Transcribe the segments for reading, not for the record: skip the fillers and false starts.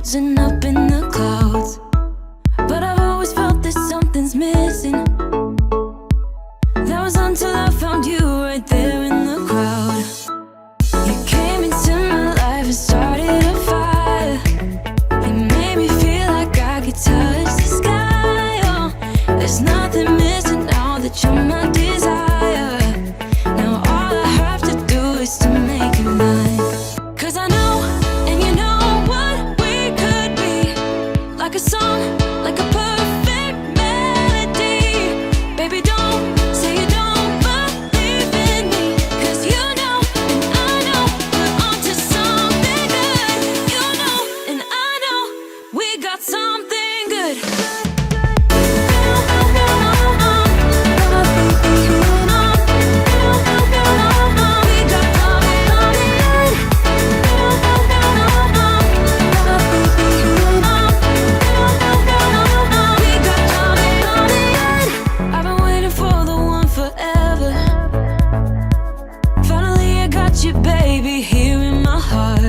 roads and up in the clouds, but I've always felt that something's missing. That was until I found you right there in the crowd. You came into my life and started a fire. You made me feel like I could touch the sky. Oh, there's nothing missing now that you're my desire. Now all I have to do is to make you mine. 'Cause I know, and you know what we could be. Like a song, like a perfect melody. Baby, don't say you don't believe in me. 'Cause you know, and I know, we're onto something good. You know, and I know, we got something good. I've been waiting for the one forever. Finally I got you, baby, here in my heart.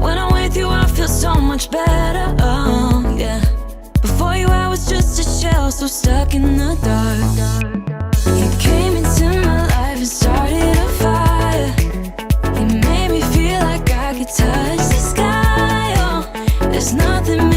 When I'm with you I feel so much better, oh yeah. Before you I was just a shell, so stuck in the dark. You came into my life and started a fire. You made me feel like I could touch the sky, oh. There's nothing